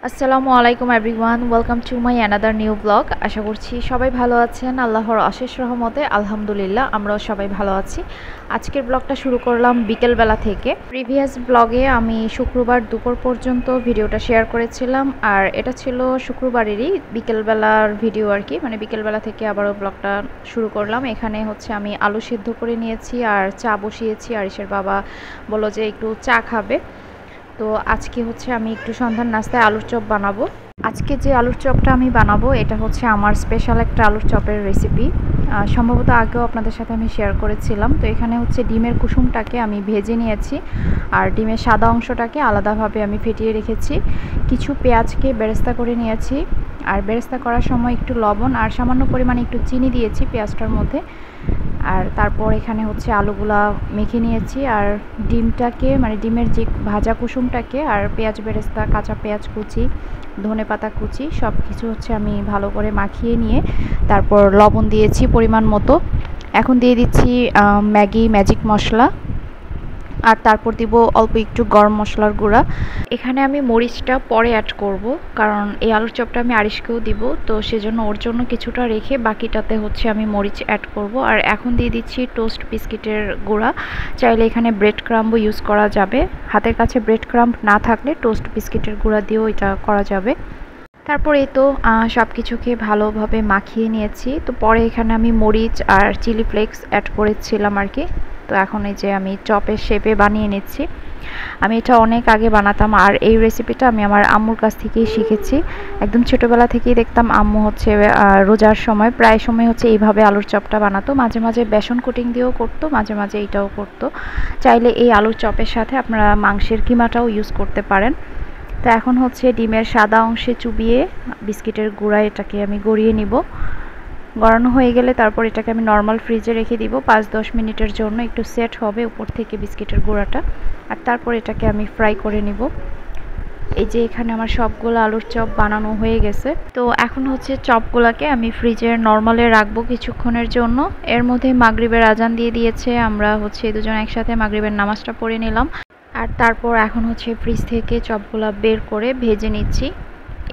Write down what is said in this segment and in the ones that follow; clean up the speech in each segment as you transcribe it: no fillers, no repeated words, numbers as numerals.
আসসালামু আলাইকুম everyone, welcome to my another new blog. আশা করছি সবাই ভালো আছেন। আল্লাহর অশেষ রহমতে আলহামদুলিল্লাহ আমরাও সবাই ভালো আছি। আজকের ব্লগটা শুরু করলাম বিকেলবেলা থেকে। প্রিভিয়াস ব্লগে আমি শুক্রবার দুপুর পর্যন্ত ভিডিওটা শেয়ার করেছিলাম, আর এটা ছিল শুক্রবারেরই বিকেলবেলার ভিডিও আর কি। মানে বিকেলবেলা থেকে আবারও ব্লগটা শুরু করলাম। এখানে হচ্ছে আমি আলু সিদ্ধ করে নিয়েছি আর চা বসিয়েছি। আরিশের বাবা বলল যে একটু চা খাবে, তো আজকে হচ্ছে আমি একটু সন্ধ্যার নাস্তায় আলুর চপ বানাবো। আজকে যে আলুর চপটা আমি বানাবো এটা হচ্ছে আমার স্পেশাল একটা আলুর চপের রেসিপি। সম্ভবত আগেও আপনাদের সাথে আমি শেয়ার করেছিলাম। তো এখানে হচ্ছে ডিমের কুসুমটাকে আমি ভেজে নিয়েছি, আর ডিমের সাদা অংশটাকে আলাদাভাবে আমি ফেটিয়ে রেখেছি। কিছু পেঁয়াজকে বেরেস্তা করে নিয়েছি, আর বেরেস্তা করার সময় একটু লবণ আর সামান্য পরিমাণে একটু চিনি দিয়েছি পেঁয়াজটার মধ্যে। আর তারপর এখানে হচ্ছে আলুগুলা মেখে নিয়েছি, আর ডিমটাকে মানে ডিমের যে ভাজা কুসুমটাকে আর পেঁয়াজ বেরেস্তা, কাঁচা পেঁয়াজ কুচি, ধনেপাতা কুচি সব কিছু হচ্ছে আমি ভালো করে মাখিয়ে নিয়ে তারপর লবণ দিয়েছি পরিমাণ মতো। এখন দিয়ে দিচ্ছি ম্যাগি ম্যাজিক মশলা, আর তারপর দিব অল্প একটু গরম মশলার গুঁড়া। এখানে আমি মরিচটা পরে অ্যাড করব, কারণ এই আলুর চপটা আমি আরিশকেও দিব, তো সেজন্য ওর জন্য কিছুটা রেখে বাকিটাতে হচ্ছে আমি মরিচ অ্যাড করব। আর এখন দিয়ে দিচ্ছি টোস্ট বিস্কিটের গুঁড়া। চাইলে এখানে ব্রেড ক্রাম্বও ইউজ করা যাবে, হাতের কাছে ব্রেড ক্রাম্ব না থাকলে টোস্ট বিস্কিটের গুঁড়া দিয়েও এটা করা যাবে। তারপর এই তো সব কিছুকে ভালোভাবে মাখিয়ে নিয়েছি। তো পরে এখানে আমি মরিচ আর চিলি ফ্লেক্স অ্যাড করেছিলাম আর কি। তো এখন এই যে আমি চপের শেপে বানিয়ে নিচ্ছি। আমি এটা অনেক আগে বানাতাম, আর এই রেসিপিটা আমি আমার আম্মুর কাছ থেকেই শিখেছি। একদম ছোটোবেলা থেকেই দেখতাম আম্মু হচ্ছে রোজার সময় প্রায় সময় হচ্ছে এইভাবে আলুর চপটা বানাতো। মাঝে মাঝে বেসন কোটিং দিয়েও করতো, মাঝে মাঝে এইটাও করতো। চাইলে এই আলুর চপের সাথে আপনারা মাংসের কিমাটাও ইউজ করতে পারেন। তো এখন হচ্ছে ডিমের সাদা অংশে চুবিয়ে বিস্কিটের গুঁড়া এটাকে আমি গড়িয়ে নিব। গড়ানো হয়ে গেলে তারপর এটাকে আমি নর্মাল ফ্রিজে রেখে দিব 5-10 মিনিটের জন্য, একটু সেট হবে উপর থেকে বিস্কিটের গুঁড়াটা। আর তারপর এটাকে আমি ফ্রাই করে নিব। এই যে এখানে আমার সবগুলো আলুর চপ বানানো হয়ে গেছে। তো এখন হচ্ছে চপগুলোকে আমি ফ্রিজের নর্মালে রাখবো কিছুক্ষণের জন্য। এর মধ্যে মাগরিবের আজান দিয়ে দিয়েছে, আমরা হচ্ছে দুজন একসাথে মাগরিবের নামাজটা পড়ে নিলাম। আর তারপর এখন হচ্ছে ফ্রিজ থেকে চপগুলো বের করে ভেজে নিচ্ছি।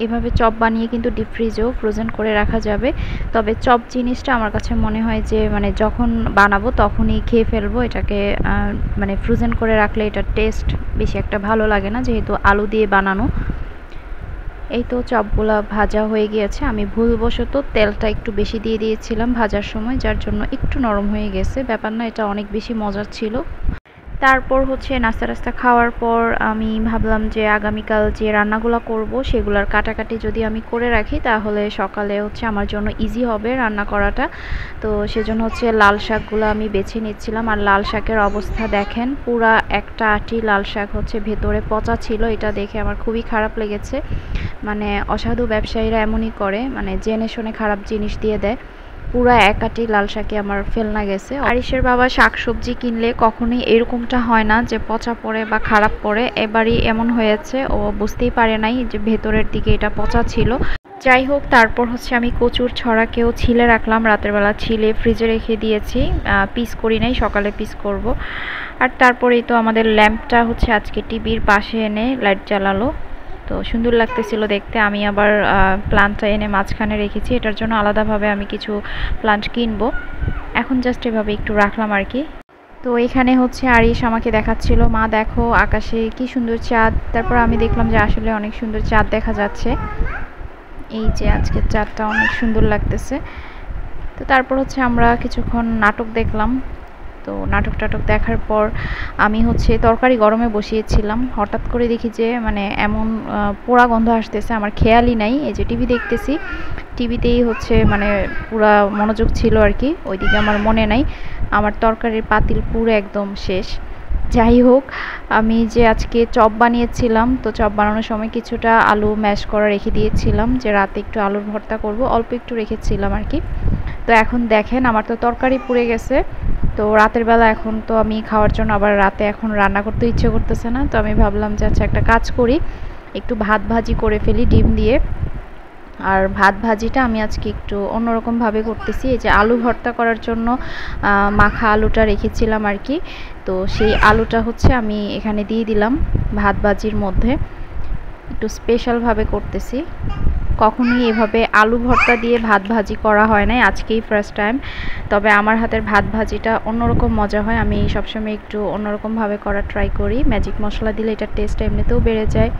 এভাবে চপ বানিয়ে কিন্তু ডিপ ফ্রিজেও ফ্রোজেন করে রাখা যাবে। তবে চপ জিনিসটা আমার কাছে মনে হয় যে মানে যখন বানাবো তখনই খেয়ে ফেলবো এটাকে। মানে ফ্রোজেন করে রাখলে এটার টেস্ট বেশি একটা ভালো লাগে না, যেহেতু আলু দিয়ে বানানো। এই তো চপগুলা ভাজা হয়ে গিয়েছে। আমি ভুলবশত তেলটা একটু বেশি দিয়ে দিয়েছিলাম ভাজার সময়, যার জন্য একটু নরম হয়ে গেছে। ব্যাপার না, এটা অনেক বেশি মজার ছিল। তারপর হচ্ছে নাস্তা টাস্তা খাওয়ার পর আমি ভাবলাম যে আগামীকাল যে রান্নাগুলো করব সেগুলোর কাটাকাটি যদি আমি করে রাখি তাহলে সকালে হচ্ছে আমার জন্য ইজি হবে রান্না করাটা। তো সেজন্য হচ্ছে লাল শাকগুলো আমি বেছে নিচ্ছিলাম। আর লাল শাকের অবস্থা দেখেন, পুরা একটা আটি লাল শাক হচ্ছে ভেতরে পচা ছিল। এটা দেখে আমার খুবই খারাপ লেগেছে। মানে অসাধু ব্যবসায়ীরা এমনই করে, মানে জেনে শুনে খারাপ জিনিস দিয়ে দেয়। পুরা এক আটি লাল শাকে আমার ফেলনা গেছে। আরিশের বাবা শাকসবজি কিনলে কখনোই এরকমটা হয় না যে পচা পড়ে বা খারাপ পড়ে। এবারই এমন হয়েছে, ও বুঝতেই পারে নাই যে ভেতরের দিকে এটা পচা ছিল। যাই হোক, তারপর হচ্ছে আমি কচুর ছড়াকেও ছিলে রাখলাম, রাতের বেলা ছিলে ফ্রিজে রেখে দিয়েছি। পিস করি নাই, সকালে পিস করব। আর তারপরেই তো আমাদের ল্যাম্পটা হচ্ছে আজকে টিভির পাশে এনে লাইট জ্বালালো। তো সুন্দর লাগতেছিল দেখতে। আমি আবার প্লান্টটা এনে মাঝখানে রেখেছি, এটার জন্য আলাদাভাবে আমি কিছু প্লান্ট কিনবো। এখন জাস্ট এভাবে একটু রাখলাম আর কি। তো এখানে হচ্ছে আরিশ আমাকে দেখাচ্ছিল, মা দেখো আকাশে কি সুন্দর চাঁদ। তারপর আমি দেখলাম যে আসলে অনেক সুন্দর চাঁদ দেখা যাচ্ছে। এই যে আজকের চাঁদটা অনেক সুন্দর লাগতেছে। তো তারপর হচ্ছে আমরা কিছুক্ষণ নাটক দেখলাম। তো নাটক টাটক দেখার পর আমি হচ্ছে তরকারি গরমে বসিয়েছিলাম। হঠাৎ করে দেখি যে মানে এমন পোড়া গন্ধ আসতেছে, আমার খেয়ালই নাই। এই যে টিভি দেখতেছি, টিভিতেই হচ্ছে মানে পুরা মনোযোগ ছিল আর কি, ওইদিকে আমার মনে নাই। আমার তরকারির পাতিল পুরো একদম শেষ। যাই হোক, আমি যে আজকে চপ বানিয়েছিলাম, তো চপ বানানোর সময় কিছুটা আলু ম্যাশ করা রেখে দিয়েছিলাম যে রাতে একটু আলুর ভর্তা করব, অল্প একটু রেখেছিলাম আর কি। তো এখন দেখেন আমার তো তরকারি পুড়ে গেছে। তো রাতের বেলা এখন তো আমি খাওয়ার জন্য আবার রাতে এখন রান্না করতে ইচ্ছে করতেছে না। তো আমি ভাবলাম যে আচ্ছা একটা কাজ করি, একটু ভাত ভাজি করে ফেলি ডিম দিয়ে। আর ভাত ভাজিটা আমি আজকে একটু অন্যরকমভাবে করতেছি। এই যে আলু ভর্তা করার জন্য মাখা আলুটা রেখেছিলাম আর কি, তো সেই আলুটা হচ্ছে আমি এখানে দিয়ে দিলাম ভাত ভাজির মধ্যে। একটু স্পেশালভাবে করতেছি। কখনোই এভাবে আলু ভর্তা দিয়ে ভাত ভাজি করা হয় নাই, আজকেই ফার্স্ট টাইম। তবে আমার হাতের ভাত ভাজিটা অন্যরকম মজা হয়, আমি সবসময় একটু অন্যরকমভাবে করা ট্রাই করি। ম্যাজিক মশলা দিলে এটার টেস্ট এমনিতেও বেড়ে যায়।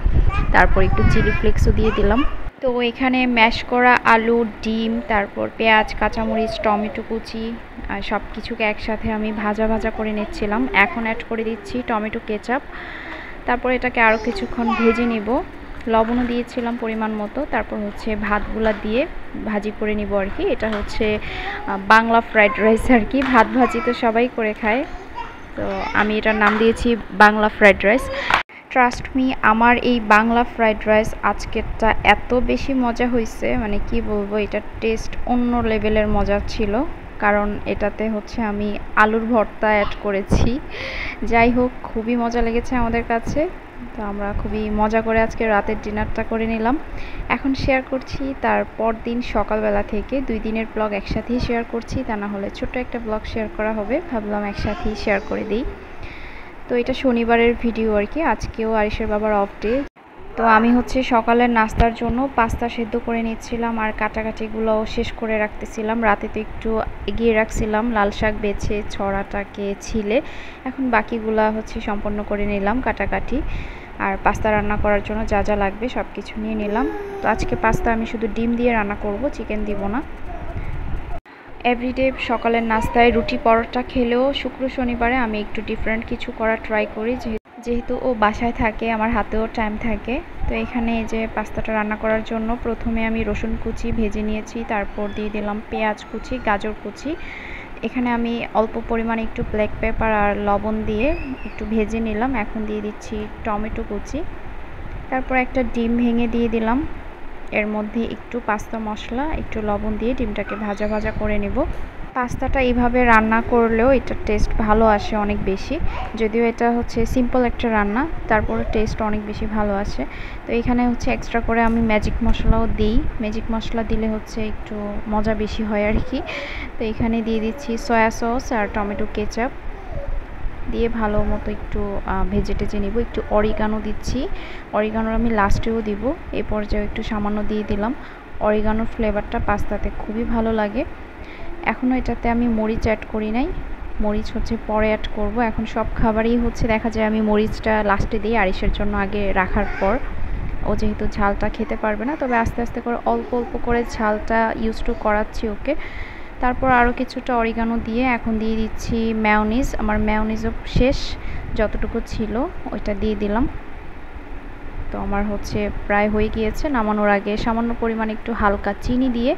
তারপর একটু চিলি ফ্লেক্সও দিয়ে দিলাম। তো এখানে ম্যাশ করা আলু, ডিম, তারপর পেঁয়াজ, কাঁচামরিচ, টমেটো কুচি আর সব কিছুকে একসাথে আমি ভাজা ভাজা করে নিচ্ছিলাম। এখন অ্যাড করে দিচ্ছি টমেটো কেচাপ। তারপর এটাকে আরও কিছুক্ষণ ভেজে নিব। লবণও দিয়েছিলাম পরিমাণ মতো। তারপর হচ্ছে ভাতগুলা দিয়ে ভাজি করে নিব আর কি। এটা হচ্ছে বাংলা ফ্রাইড রাইস আর কি। ভাত ভাজি তো সবাই করে খায়, তো আমি এটার নাম দিয়েছি Bangla fried rice. Trust me, আমার এই বাংলা ফ্রাইড রাইস আজকেরটা এত বেশি মজা হয়েছে, মানে কি বলবো, এটার টেস্ট অন্য লেভেলের মজা ছিল। কারণ এটাতে হচ্ছে আমি আলুর ভর্তা অ্যাড করেছি। যাই হোক, খুবই মজা লেগেছে আমাদের কাছে। তো আমরা খুবই মজা করে আজকে রাতের ডিনারটা করে নিলাম। এখন শেয়ার করছি তার পরদিন সকালবেলা থেকে 2 দিনের ব্লগ একসাথেই শেয়ার করছি, তা না হলে ছোট্ট একটা ব্লগ শেয়ার করা হবে, ভাবলাম একসাথেই শেয়ার করে দিই। তো এটা শনিবারের ভিডিও আর কি। আজকেও আরিশের বাবার অফ ডে। তো আমি হচ্ছে সকালের নাস্তার জন্য পাস্তা সেদ্ধ করে নিচ্ছিলাম আর কাটাকাটিগুলোও শেষ করে রাখতেছিলাম। রাতে তো একটু এগিয়ে রাখছিলাম লাল শাক বেছে ছড়াটাকে ছিলে। এখন বাকিগুলা হচ্ছে সম্পন্ন করে নিলাম কাটাকাটি। আর পাস্তা রান্না করার জন্য যা যা লাগবে সব কিছু নিয়ে নিলাম। তো আজকে পাস্তা আমি শুধু ডিম দিয়ে রান্না করব, চিকেন দিব না। এভরিডে সকালের নাস্তায় রুটি পরোটা খেলেও শুক্র শনিবারে আমি একটু ডিফারেন্ট কিছু করার ট্রাই করি, যেহেতু ও বাসায় থাকে, আমার হাতেও টাইম থাকে। তো এখানে এই যে পাস্তাটা রান্না করার জন্য প্রথমে আমি রসুন কুচি ভেজে নিয়েছি, তারপর দিয়ে দিলাম পেঁয়াজ কুচি, গাজর কুচি। এখানে আমি অল্প পরিমাণে একটু ব্ল্যাক পেপার আর লবণ দিয়ে একটু ভেজে নিলাম। এখন দিয়ে দিচ্ছি টমেটো কুচি, তারপর একটা ডিম ভেঙে দিয়ে দিলাম। এর মধ্যে একটু পাস্তা মশলা, একটু লবণ দিয়ে ডিমটাকে ভাজা ভাজা করে নেব। পাস্তাটা এইভাবে রান্না করলেও এটার টেস্ট ভালো আসে অনেক বেশি, যদিও এটা হচ্ছে সিম্পল একটা রান্না, তারপরে টেস্ট অনেক বেশি ভালো আসে। তো এখানে হচ্ছে এক্সট্রা করে আমি ম্যাজিক মশলাও দিই, ম্যাজিক মশলা দিলে হচ্ছে একটু মজা বেশি হয় আর কি। তো এখানে দিয়ে দিচ্ছি সয়া সস আর টমেটো কেচাপ দিয়ে ভালো মতো একটু ভেজে টেজে নিব। একটু অরিগানো দিচ্ছি, অরিগানো আমি লাস্টেও দিব, এই পর্যায়ে একটু সামান্য দিয়ে দিলাম। অরিগানোর ফ্লেভারটা পাস্তাতে খুবই ভালো লাগে। এখনও এটাতে আমি মরিচ অ্যাড করি নাই, মরিচ হচ্ছে পরে অ্যাড করব। এখন সব খাবারই হচ্ছে দেখা যায় আমি মরিচটা লাস্টে দিই, আরিশের জন্য আগে রাখার পর। ও যেহেতু ঝালটা খেতে পারবে না, তবে আস্তে আস্তে করে অল্প অল্প করে ঝালটা ইউজ টু করাচ্ছি ওকে। তারপর আরও কিছুটা অরিগানো দিয়ে এখন দিয়ে দিচ্ছি মেয়োনিজ। আমার মেয়োনিজও শেষ, যতটুকু ছিল ওইটা দিয়ে দিলাম। তো আমার হচ্ছে প্রায় হয়ে গিয়েছে। নামানোর আগে সামান্য পরিমাণে একটু হালকা চিনি দিয়ে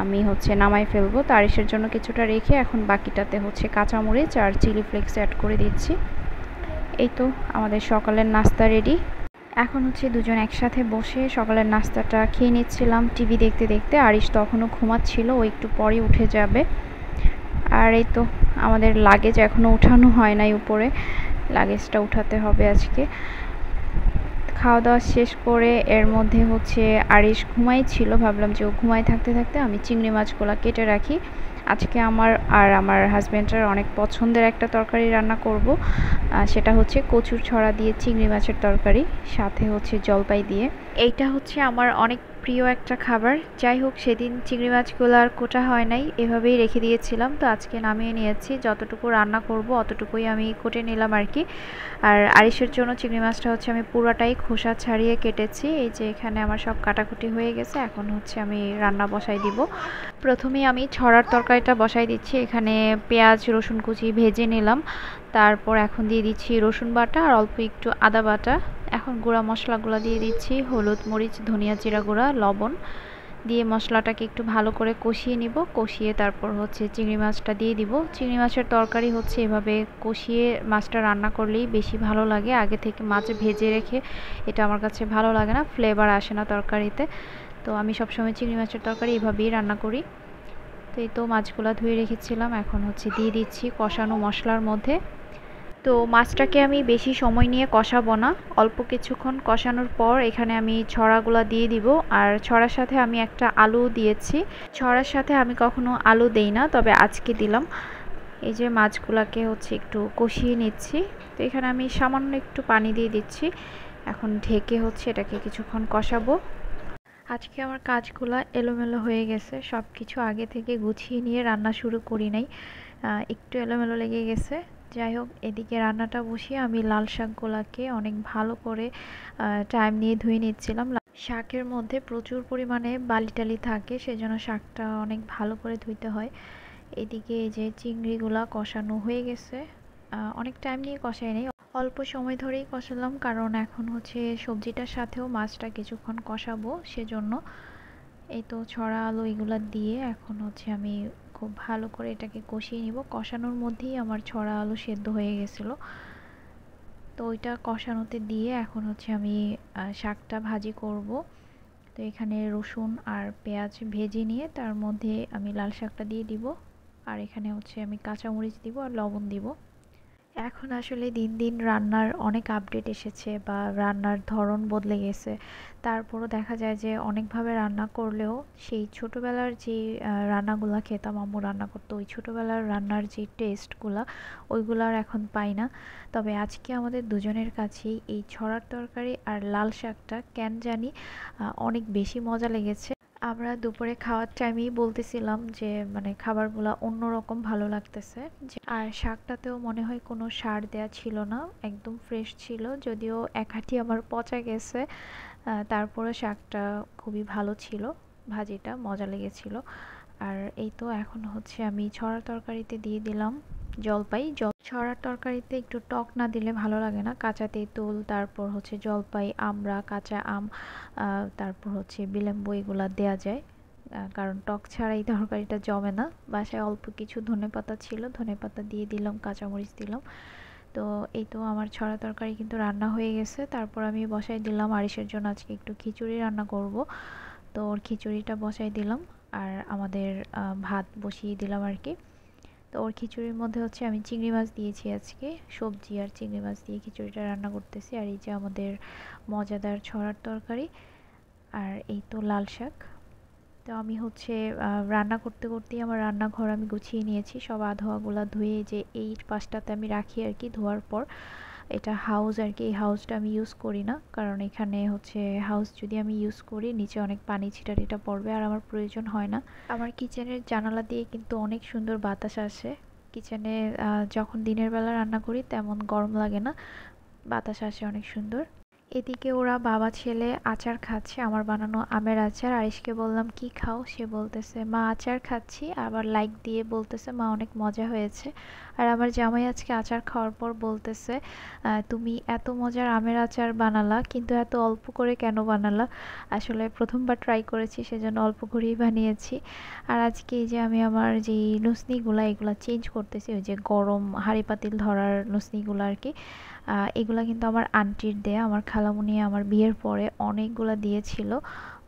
আমি হচ্ছে নামাই ফেলবো। তো আরিশের জন্য কিছুটা রেখে এখন বাকিটাতে হচ্ছে কাঁচামরিচ আর চিলি ফ্লেক্স অ্যাড করে দিচ্ছি। এই তো আমাদের সকালের নাস্তা রেডি। এখন হচ্ছে দুজন একসাথে বসে সকালের নাস্তাটা খেয়ে নিচ্ছিলাম টিভি দেখতে দেখতে। আরিশ তখনও ঘুমাচ্ছিল, ও একটু পরে উঠে যাবে। আর এই তো আমাদের লাগেজ এখনও উঠানো হয় নাই উপরে, লাগেজটা উঠাতে হবে আজকে। খাওয়া দাওয়া শেষ করে এর মধ্যে হচ্ছে আরিশ ঘুমাই ছিল, ভাবলাম যে ও ঘুমাই থাকতে থাকতে আমি চিংড়ি মাছগুলো কেটে রাখি। আজকে আমার আর আমার হাজব্যান্ডের অনেক পছন্দের একটা তরকারি রান্না করব, সেটা হচ্ছে কচুর ছড়া দিয়ে চিংড়ি মাছের তরকারি, সাথে হচ্ছে জলপাই দিয়ে। এইটা হচ্ছে আমার অনেক প্রিয় একটা খাবার। যাই হোক, সেদিন চিংড়ি মাছগুলো আর কোটা হয় নাই, এভাবেই রেখে দিয়েছিলাম। তো আজকে নামিয়ে নিয়েছি, যতটুকু রান্না করব অতটুকুই আমি কুটে নিলাম আর কি। আর আরিশের জন্য চিংড়ি মাছটা হচ্ছে আমি পুরাটাই খোসা ছাড়িয়ে কেটেছি। এই যে এখানে আমার সব কাটাকুটি হয়ে গেছে, এখন হচ্ছে আমি রান্না বসাই দিব। প্রথমেই আমি ছড়ার তরকারিটা বসাই দিচ্ছি। এখানে পেঁয়াজ রসুন কুচি ভেজে নিলাম, তারপর এখন দিয়ে দিচ্ছি রসুন বাটা আর অল্প একটু আদা বাটা। এখন গুঁড়া মশলাগুলো দিয়ে দিচ্ছি, হলুদ মরিচ ধনিয়া জিরা গুঁড়া লবণ দিয়ে মশলাটাকে একটু ভালো করে কষিয়ে নিব। কষিয়ে তারপর হচ্ছে চিংড়ি মাছটা দিয়ে দিব। চিংড়ি মাছের তরকারি হচ্ছে এভাবে কষিয়ে মাছটা রান্না করলেই বেশি ভালো লাগে, আগে থেকে মাছ ভেজে রেখে এটা আমার কাছে ভালো লাগে না, ফ্লেভার আসে না তরকারিতে। তো আমি সবসময় চিংড়ি মাছের তরকারি এভাবেই রান্না করি। তো এই তো মাছগুলো ধুয়ে রেখেছিলাম, এখন হচ্ছে দিয়ে দিচ্ছি কষানো মশলার মধ্যে। তো মাছটাকে আমি বেশি সময় নিয়ে কষাবো না, অল্প কিছুক্ষণ কষানোর পর এখানে আমি ছড়াগুলো দিয়ে দিব। আর ছড়ার সাথে আমি একটা আলু দিয়েছি, ছড়ার সাথে আমি কখনো আলু দেই না, তবে আজকে দিলাম। এই যে মাছগুলোকে হচ্ছে একটু কষিয়ে নিচ্ছি। তো এখানে আমি সামান্য একটু পানি দিয়ে দিচ্ছি, এখন ঢেকে হচ্ছে এটাকে কিছুক্ষণ কষাবো। আজকে আমার কাজগুলো এলোমেলো হয়ে গেছে, সব কিছু আগে থেকে গুছিয়ে নিয়ে রান্না শুরু করি নাই, একটু এলোমেলো লেগে গেছে। যাই হোক, এদিকে রান্নাটা বসিয়ে আমি লাল শাকগুলোকে অনেক ভালো করে টাইম নিয়ে ধুয়ে নিচ্ছিলাম। শাকের মধ্যে প্রচুর পরিমাণে বালি টালি থাকে, সেজন্য শাকটা অনেক ভালো করে ধুইতে হয়। এদিকে এই যে চিংড়িগুলা কষানো হয়ে গেছে, অনেক টাইম নিয়ে কষাই নেই, অল্প সময় ধরেই কষালাম, কারণ এখন হচ্ছে সবজিটার সাথেও মাছটা কিছুক্ষণ কষাবো, সেজন্য। এই তো ছড়া আলু এগুলা দিয়ে এখন হচ্ছে আমি খুব ভালো করে এটাকে কষিয়ে নিব। কষানোর মধ্যেই আমার ছড়া আলু সেদ্ধ হয়ে গেছিলো। তো ওইটা কষানোতে দিয়ে এখন হচ্ছে আমি শাকটা ভাজি করব। তো এখানে রসুন আর পেঁয়াজ ভেজে নিয়ে তার মধ্যে আমি লাল শাকটা দিয়ে দিব, আর এখানে হচ্ছে আমি কাঁচামরিচ দিব আর লবণ দিব। এখন আসলে দিন দিন রান্নার অনেক আপডেট এসেছে বা রান্নার ধরন বদলে গেছে। তারপরও দেখা যায় যে অনেকভাবে রান্না করলেও সেই ছোটোবেলার যে রান্নাগুলা খেতাম, আম্মু রান্না করতো, ওই ছোটোবেলার রান্নার যে টেস্টগুলা ওইগুলো আর এখন পাই না। তবে আজকে আমাদের দুজনের কাছেই এই ছড়ার তরকারি আর লাল শাকটা কেন জানি অনেক বেশি মজা লেগেছে। আমরা দুপুরে খাওয়ার টাইমেই বলতেছিলাম যে মানে খাবারগুলো অন্যরকম ভালো লাগতেছে। আর শাকটাতেও মনে হয় কোনো সার দেয়া ছিল না, একদম ফ্রেশ ছিল, যদিও এক আঁটি আমার পচা গেছে, তারপরে শাকটা খুবই ভালো ছিল, ভাজিটা মজা লেগেছিল। আর এই তো এখন হচ্ছে আমি ছড়ার তরকারিতে দিয়ে দিলাম জলপাই। ছড়ার তরকারিতে একটু টক না দিলে ভালো লাগে না, কাঁচা তেঁতুল, তারপর হচ্ছে জলপাই, আমড়া, কাঁচা আম, তারপর হচ্ছে বিলেম্বু এগুলা দেয়া যায়, কারণ টক ছাড়া এই তরকারিটা জমে না। বাসায় অল্প কিছু ধনেপাতা ছিল, ধনেপাতা দিয়ে দিলাম, কাঁচামরিচ দিলাম। তো এই তো আমার ছড়া তরকারি কিন্তু রান্না হয়ে গেছে। তারপর আমি বসাই দিলাম আরিশের জন্য আজকে একটু খিচুড়ি রান্না করব। তো ওর খিচুড়িটা বসাই দিলাম, আর আমাদের ভাত বসিয়ে দিলাম আর কি। তো ওর খিচুড়ির মধ্যে হচ্ছে আমি চিংড়ি মাছ দিয়েছি, আজকে সবজি আর চিংড়ি মাছ দিয়ে খিচুড়িটা রান্না করতেছি। আর এই যে আমাদের মজাদার ছড়ার তরকারি, আর এই তো লাল শাক। তো আমি হচ্ছে রান্না করতে করতেই আমার রান্নাঘর আমি গুছিয়ে নিয়েছি, সব আধোয়াগুলা ধুয়ে যে এই পাশটাতে আমি রাখি আর কি ধোয়ার পর। এটা হাউস আর কি, এই হাউসটা আমি ইউজ করি না, কারণ এখানে হচ্ছে হাউস যদি আমি ইউজ করি নিচে অনেক পানি ছিটাটিটা পড়বে, আর আমার প্রয়োজন হয় না। আমার কিচেনের জানালা দিয়ে কিন্তু অনেক সুন্দর বাতাস আসে। কিচেনে যখন দিনের বেলা রান্না করি তেমন গরম লাগে না, বাতাস আসে অনেক সুন্দর। এদিকে ওরা বাবা ছেলে আচার খাচ্ছে, আমার বানানো আমের আচার। আরিশকে বললাম কি খাও, সে বলতেছে মা আচার খাচ্ছি, আবার লাইক দিয়ে বলতেছে মা অনেক মজা হয়েছে। আর আমার জামাই আজকে আচার খাওয়ার পর বলতেছে তুমি এত মজার আমের আচার বানালা, কিন্তু এত অল্প করে কেন বানালা? আসলে প্রথমবার ট্রাই করেছি, সেজন্য অল্প করেই বানিয়েছি। আর আজকে এই যে আমি আমার যে নুসনিগুলা এগুলা চেঞ্জ করতেছি, ওই যে গরম হাঁড়ি পাতিল ধরার নুসনিগুলো আর কি। এগুলা কিন্তু আমার আন্টির দেয়া, আমার খালামণি আমার বিয়ের পরে অনেকগুলা দিয়েছিল,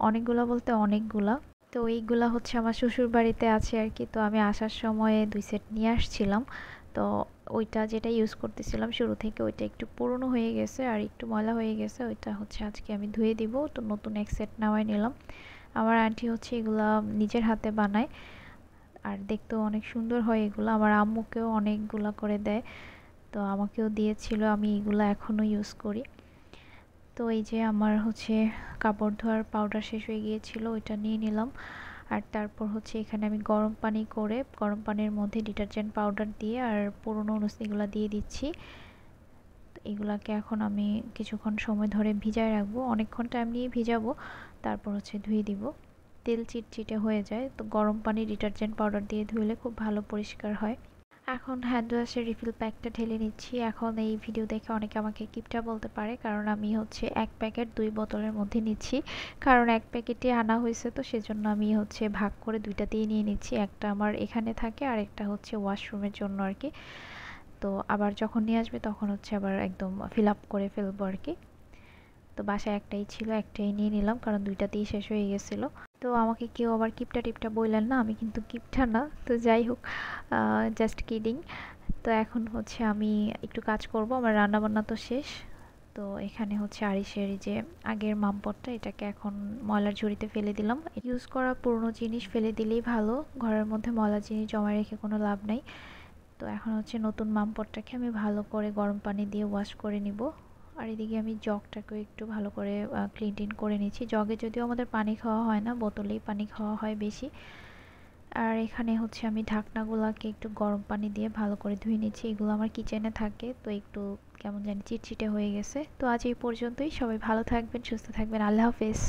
অনেকগুলা বলতে অনেকগুলা। তো এইগুলা হচ্ছে আমার শ্বশুর বাড়িতে আছে আর কি। তো আমি আসার সময় 2 সেট নিয়ে আসছিলাম। তো ওইটা যেটা ইউজ করতেছিলাম শুরু থেকে, ওইটা একটু পুরনো হয়ে গেছে আর একটু ময়লা হয়ে গেছে, ওইটা হচ্ছে আজকে আমি ধুয়ে দিব। তো নতুন এক সেট নেওয়াই নিলাম। আমার আন্টি হচ্ছে এগুলা নিজের হাতে বানায়, আর দেখতেও অনেক সুন্দর হয় এগুলো। আমার আম্মুকেও অনেকগুলা করে দেয়, তো আমাকেও দিয়েছিল, আমি এগুলো এখনও ইউজ করি। তো এই যে আমার হচ্ছে কাপড় ধোয়ার পাউডার শেষ হয়ে গিয়েছিল, ওইটা নিয়ে নিলাম। আর তারপর হচ্ছে এখানে আমি গরম পানি করে গরম পানির মধ্যে ডিটারজেন্ট পাউডার দিয়ে আর পুরনো নুসনিগুলো দিয়ে দিচ্ছি। তো এগুলাকে এখন আমি কিছুক্ষণ সময় ধরে ভিজায় রাখবো, অনেকক্ষণ টাইম নিয়ে ভিজাবো, তারপর হচ্ছে ধুয়ে দিব। তেল চিটচিটে হয়ে যায়, তো গরম পানি ডিটারজেন্ট পাউডার দিয়ে ধুলে খুব ভালো পরিষ্কার হয়। এখন হ্যান্ড ওয়াশের রিফিল প্যাকটা ঢেলে নিচ্ছি। এখন এই ভিডিও দেখে অনেকে আমাকে কিপটা বলতে পারে, কারণ আমি হচ্ছে 1 প্যাকেট 2 বোতলের মধ্যে নিচ্ছি, কারণ 1 প্যাকেটে আনা হয়েছে, তো সেজন্য আমি হচ্ছে ভাগ করে দুইটাতেই নিয়ে নিচ্ছি। একটা আমার এখানে থাকে আর একটা হচ্ছে ওয়াশরুমের জন্য আর কি। তো আবার যখন নিয়ে আসবে তখন হচ্ছে আবার একদম ফিল আপ করে ফেলবো আর কি। তো বাসায় একটাই ছিল, একটাই নিয়ে নিলাম, কারণ দুইটাতেই শেষ হয়ে গেছিলো। তো আমাকে কেউ আবার কিপটা টিপটা বললেন না, আমি কিন্তু কিপটা না। তো যাই হোক, জাস্ট কিডিং। তো এখন হচ্ছে আমি একটু কাজ করব, আমার রান্নাবান্না তো শেষ। তো এখানে হচ্ছে আরিশের যে আগের মামপটটা, এটাকে এখন ময়লার ঝুড়িতে ফেলে দিলাম। ইউজ করা পুরনো জিনিস ফেলে দিলেই ভালো, ঘরের মধ্যে ময়লা জিনিস জমা রেখে কোনো লাভ নাই। তো এখন হচ্ছে নতুন মামপটটাকে আমি ভালো করে গরম পানি দিয়ে ওয়াশ করে নিব। আর এদিকে আমি জগটাকে একটু ভালো করে ক্লিন করে নিচ্ছি। জগে যদিও আমাদের পানি খাওয়া হয় না, বোতলেই পানি খাওয়া হয় বেশি। আর এখানে হচ্ছে আমি ঢাকনাগুলোকে একটু গরম পানি দিয়ে ভালো করে ধুয়ে নিচ্ছি। এগুলো আমার কিচেনে থাকে, তো একটু কেমন জানি চিটচিটে হয়ে গেছে। তো আজ এই পর্যন্তই। সবাই ভালো থাকবেন, সুস্থ থাকবেন। আল্লাহ হাফেজ।